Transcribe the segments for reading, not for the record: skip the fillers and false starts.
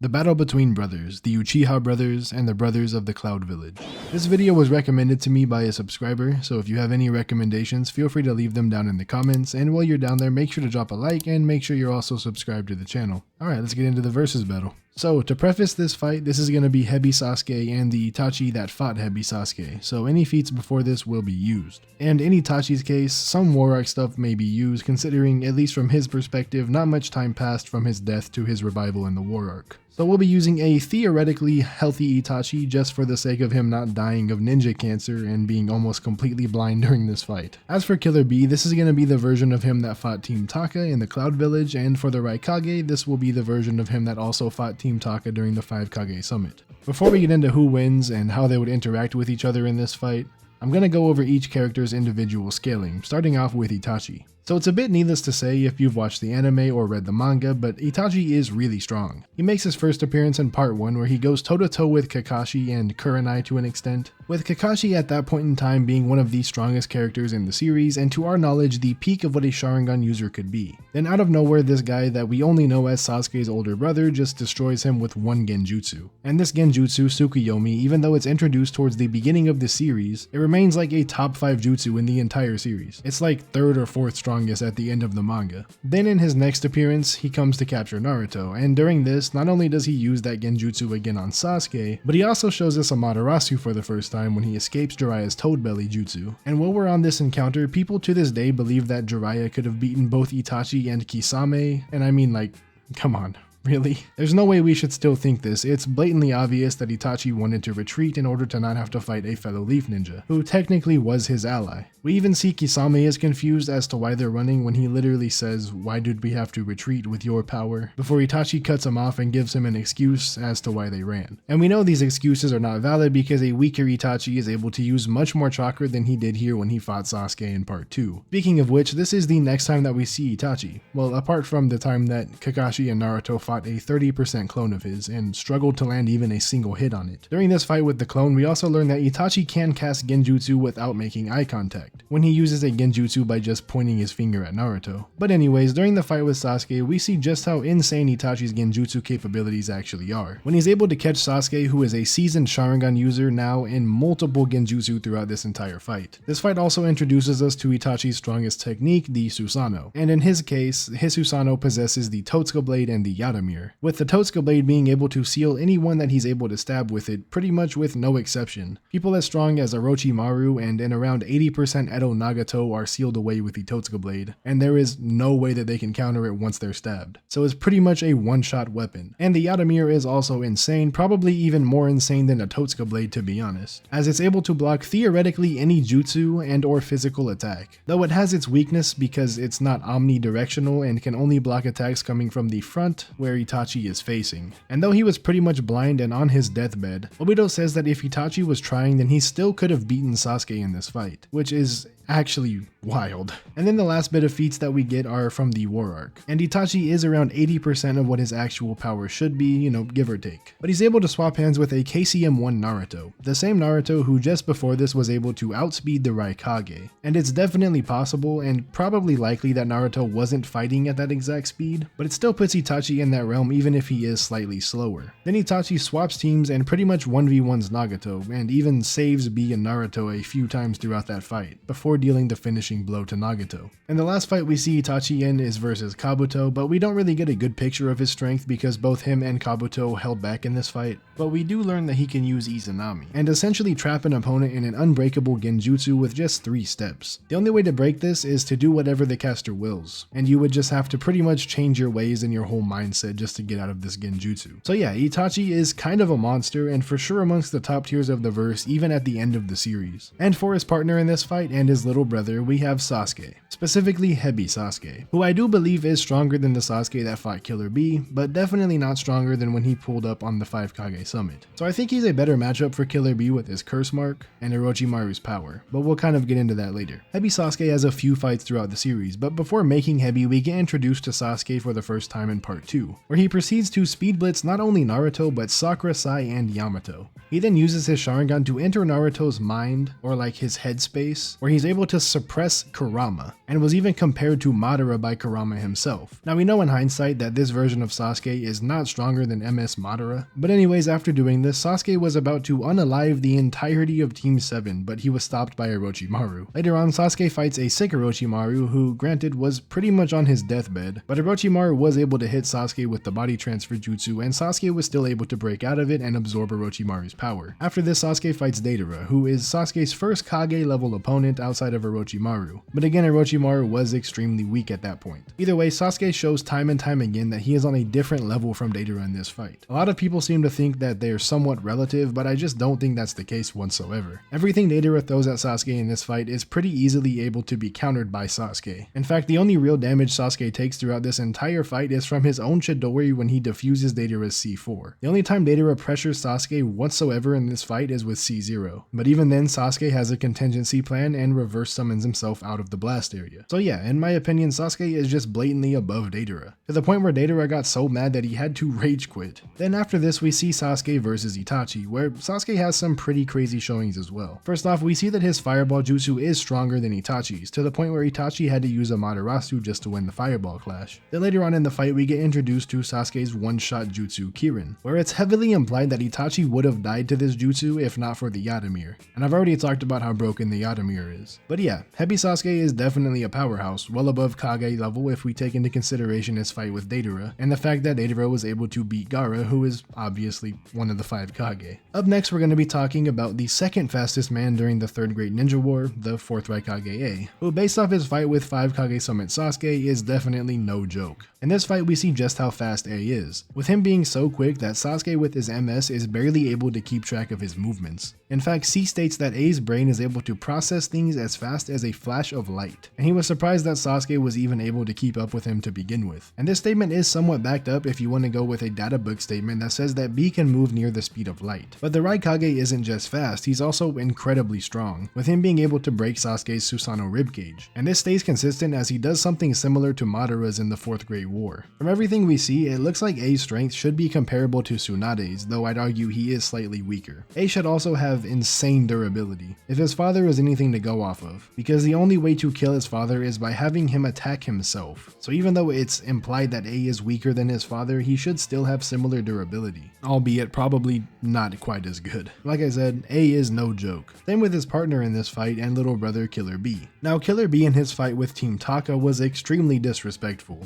The battle between brothers, the Uchiha Brothers and the Brothers of the Cloud Village. This video was recommended to me by a subscriber, so if you have any recommendations, feel free to leave them down in the comments, and while you're down there, make sure to drop a like and make sure you're also subscribed to the channel. Alright, let's get into the versus battle. So, to preface this fight, this is going to be Hebi Sasuke and the Itachi that fought Hebi Sasuke, so any feats before this will be used. And in Itachi's case, some war arc stuff may be used, considering, at least from his perspective, not much time passed from his death to his revival in the war arc. So we'll be using a theoretically healthy Itachi just for the sake of him not dying of ninja cancer and being almost completely blind during this fight. As for Killer Bee, this is going to be the version of him that fought Team Taka in the Cloud Village, and for the Raikage, this will be the version of him that also fought Team Taka during the 5 Kage Summit. Before we get into who wins and how they would interact with each other in this fight, I'm going to go over each character's individual scaling, starting off with Itachi. So it's a bit needless to say if you've watched the anime or read the manga, but Itachi is really strong. He makes his first appearance in part 1 where he goes toe to toe with Kakashi and Kurenai to an extent, with Kakashi at that point in time being one of the strongest characters in the series and to our knowledge the peak of what a Sharingan user could be. Then out of nowhere this guy that we only know as Sasuke's older brother just destroys him with one genjutsu. And this genjutsu, Tsukuyomi, even though it's introduced towards the beginning of the series, it remains like a top 5 jutsu in the entire series. It's like 3rd or 4th strongest at the end of the manga. Then in his next appearance, he comes to capture Naruto, and during this, not only does he use that genjutsu again on Sasuke, but he also shows us Amaterasu for the first time when he escapes Jiraiya's Toad Belly jutsu. And while we're on this encounter, people to this day believe that Jiraiya could have beaten both Itachi and Kisame, and I mean, like, come on. Really? There's no way we should still think this. It's blatantly obvious that Itachi wanted to retreat in order to not have to fight a fellow Leaf Ninja, who technically was his ally. We even see Kisame is confused as to why they're running when he literally says, "Why did we have to retreat with your power?" before Itachi cuts him off and gives him an excuse as to why they ran. And we know these excuses are not valid because a weaker Itachi is able to use much more chakra than he did here when he fought Sasuke in part 2. Speaking of which, this is the next time that we see Itachi. Well, apart from the time that Kakashi and Naruto fought a 30% clone of his and struggled to land even a single hit on it. During this fight with the clone, we also learn that Itachi can cast genjutsu without making eye contact, when he uses a genjutsu by just pointing his finger at Naruto. But anyways, during the fight with Sasuke, we see just how insane Itachi's genjutsu capabilities actually are, when he's able to catch Sasuke, who is a seasoned Sharingan user now, in multiple genjutsu throughout this entire fight. This fight also introduces us to Itachi's strongest technique, the Susanoo, and in his case, his Susanoo possesses the Totsuka Blade and the Yatamir, with the Totsuka Blade being able to seal anyone that he's able to stab with it, pretty much with no exception. People as strong as Orochimaru and in around 80% Edo Nagato are sealed away with the Totsuka Blade, and there is no way that they can counter it once they're stabbed. So it's pretty much a one-shot weapon. And the Yatamir is also insane, probably even more insane than a Totsuka Blade to be honest, as it's able to block theoretically any jutsu and or physical attack, though it has its weakness because it's not omnidirectional and can only block attacks coming from the front where Itachi is facing. And though he was pretty much blind and on his deathbed, Obito says that if Itachi was trying, then he still could have beaten Sasuke in this fight, which is actually wild. And then the last bit of feats that we get are from the war arc, and Itachi is around 80% of what his actual power should be, you know, give or take. But he's able to swap hands with a KCM1 Naruto, the same Naruto who just before this was able to outspeed the Raikage. And it's definitely possible and probably likely that Naruto wasn't fighting at that exact speed, but it still puts Itachi in that realm even if he is slightly slower. Then Itachi swaps teams and pretty much 1v1s Nagato, and even saves Bee and Naruto a few times throughout that fight, before dealing the finishing blow to Nagato. And the last fight we see Itachi in is versus Kabuto, but we don't really get a good picture of his strength because both him and Kabuto held back in this fight. But we do learn that he can use Izanami, and essentially trap an opponent in an unbreakable genjutsu with just 3 steps. The only way to break this is to do whatever the caster wills, and you would just have to pretty much change your ways and your whole mindset just to get out of this genjutsu. So yeah, Itachi is kind of a monster and for sure amongst the top tiers of the verse even at the end of the series. And for his partner in this fight and his little brother, we have Sasuke, specifically Hebi Sasuke, who I do believe is stronger than the Sasuke that fought Killer Bee, but definitely not stronger than when he pulled up on the 5 Kage Summit. So I think he's a better matchup for Killer Bee with his curse mark and Orochimaru's power, but we'll kind of get into that later. Hebi Sasuke has a few fights throughout the series, but before making Hebi, we get introduced to Sasuke for the first time in part 2, where he proceeds to speed blitz not only Naruto but Sakura, Sai, and Yamato. He then uses his Sharingan to enter Naruto's mind, or like his headspace, where he's able to suppress Kurama, and was even compared to Madara by Kurama himself. Now we know in hindsight that this version of Sasuke is not stronger than MS Madara, but anyways, after doing this, Sasuke was about to unalive the entirety of Team 7, but he was stopped by Orochimaru. Later on, Sasuke fights a sick Orochimaru who, granted, was pretty much on his deathbed, but Orochimaru was able to hit Sasuke with the body transfer jutsu, and Sasuke was still able to break out of it and absorb Orochimaru's power. After this, Sasuke fights Deidara, who is Sasuke's first Kage level opponent outside of Orochimaru, but again Orochimaru was extremely weak at that point. Either way, Sasuke shows time and time again that he is on a different level from Deidara in this fight. A lot of people seem to think that they're somewhat relative, but I just don't think that's the case whatsoever. Everything Deidara throws at Sasuke in this fight is pretty easily able to be countered by Sasuke. In fact, the only real damage Sasuke takes throughout this entire fight is from his own Chidori when he defuses Deidara's C4. The only time Deidara pressures Sasuke whatsoever in this fight is with C0, but even then Sasuke has a contingency plan and reverse summons himself out of the blast area. So yeah, in my opinion, Sasuke is just blatantly above Deidara, to the point where Deidara got so mad that he had to rage quit. Then after this we see Sasuke versus Itachi, where Sasuke has some pretty crazy showings as well. First off, we see that his fireball jutsu is stronger than Itachi's, to the point where Itachi had to use a Materasu just to win the fireball clash. Then later on in the fight we get introduced to Sasuke's one-shot jutsu Kirin, where it's heavily implied that Itachi would have died to this jutsu if not for the Yatamir, and I've already talked about how broken the Yatamir is. But yeah, Heavy Sasuke is definitely a powerhouse, well above Kage level if we take into consideration his fight with Deidara, and the fact that Deidara was able to beat Gaara, who is obviously one of the 5 Kage. Up next we're going to be talking about the second fastest man during the Third Great Ninja War, the 4th Raikage Ay, who based off his fight with 5 Kage Summit Sasuke is definitely no joke. In this fight we see just how fast Ay is, with him being so quick that Sasuke with his MS is barely able to keep track of his movements. In fact, C states that Ay's brain is able to process things as fast as a flash of light, and he was surprised that Sasuke was even able to keep up with him to begin with. And this statement is somewhat backed up if you want to go with a data book statement that says that B can move near the speed of light. But the Raikage isn't just fast, he's also incredibly strong, with him being able to break Sasuke's Susanoo ribcage, and this stays consistent as he does something similar to Madara's in the 4th Great War. From everything we see, it looks like Ay's strength should be comparable to Tsunade's, though I'd argue he is slightly weaker. Ay should also have insane durability, if his father is anything to go off of, because the only way to kill his father is by having him attack himself. So even though it's implied that Ay is weaker than his father, he should still have similar durability, albeit probably not quite as good. Like I said, Ay is no joke. Same with his partner in this fight and little brother Killer Bee. Now Killer Bee in his fight with Team Taka was extremely disrespectful.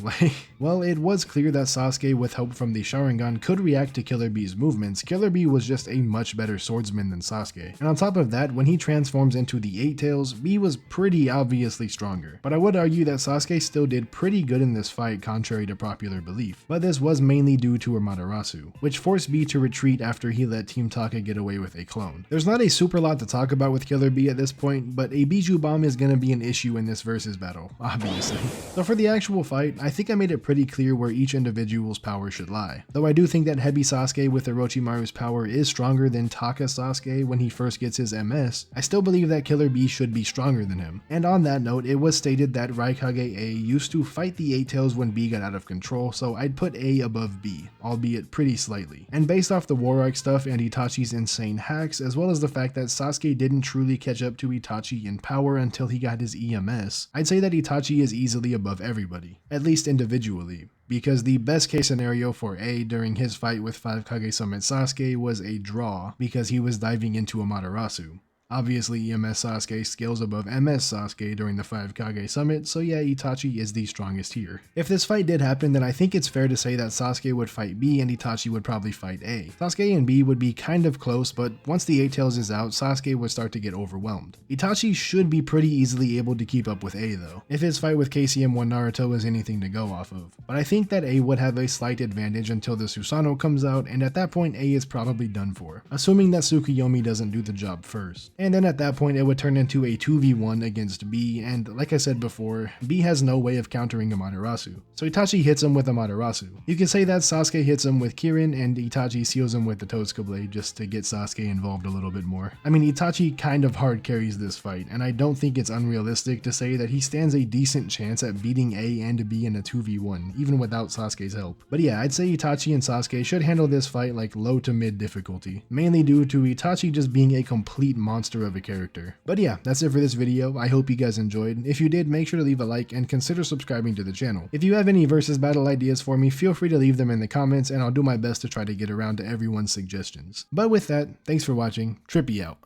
Well, it was clear that Sasuke with help from the Sharingan could react to Killer Bee's movements. Killer Bee was just a much better swordsman than Sasuke. And on top of that, when he transforms into the 8 Tails, Bee was pretty obviously stronger. But I would argue that Sasuke still did pretty good in this fight contrary to popular belief. But this was mainly due to Amaterasu, which forced Bee to retreat after he let Team Taka get away with a clone. There's not a super lot to talk about with Killer Bee at this point, but a Biju Bomb is gonna be an issue in this versus battle, obviously. So for the actual fight, I think I made it pretty clear where each individual's power should lie. Though I do think that Heavy Sasuke with Orochimaru's power is stronger than Taka Sasuke when he first gets his MS, I still believe that Killer Bee should be stronger than him. And on that note, it was stated that Raikage A used to fight the 8 Tails when B got out of control, so I'd put A above B, albeit pretty slightly. And based off the War Arc stuff and Itachi's insane hacks, as well as the fact that Sasuke didn't truly catch up to Itachi in power until he got his EMS, I'd say that Itachi is easily above everybody, at least individually. Because the best case scenario for A during his fight with 5 Kage Summit Sasuke was a draw because he was diving into Amaterasu. Obviously, EMS Sasuke scales above MS Sasuke during the 5 Kage Summit, so yeah, Itachi is the strongest here. If this fight did happen, then I think it's fair to say that Sasuke would fight B and Itachi would probably fight A. Sasuke and B would be kind of close, but once the 8 Tails is out, Sasuke would start to get overwhelmed. Itachi should be pretty easily able to keep up with A though, if his fight with KCM1 Naruto is anything to go off of. But I think that A would have a slight advantage until the Susanoo comes out, and at that point A is probably done for, assuming that Tsukuyomi doesn't do the job first. And then at that point it would turn into a 2v1 against B, and like I said before, B has no way of countering Amaterasu. So Itachi hits him with Amaterasu. You can say that Sasuke hits him with Kirin and Itachi seals him with the Totsuka blade just to get Sasuke involved a little bit more. I mean, Itachi kind of hard carries this fight, and I don't think it's unrealistic to say that he stands a decent chance at beating A and B in a 2v1, even without Sasuke's help. But yeah, I'd say Itachi and Sasuke should handle this fight like low to mid difficulty, mainly due to Itachi just being a complete monster of a character. But yeah, that's it for this video. I hope you guys enjoyed. If you did, make sure to leave a like and consider subscribing to the channel. If you have any versus battle ideas for me, feel free to leave them in the comments and I'll do my best to try to get around to everyone's suggestions. But with that, thanks for watching. Trippy out.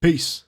Peace.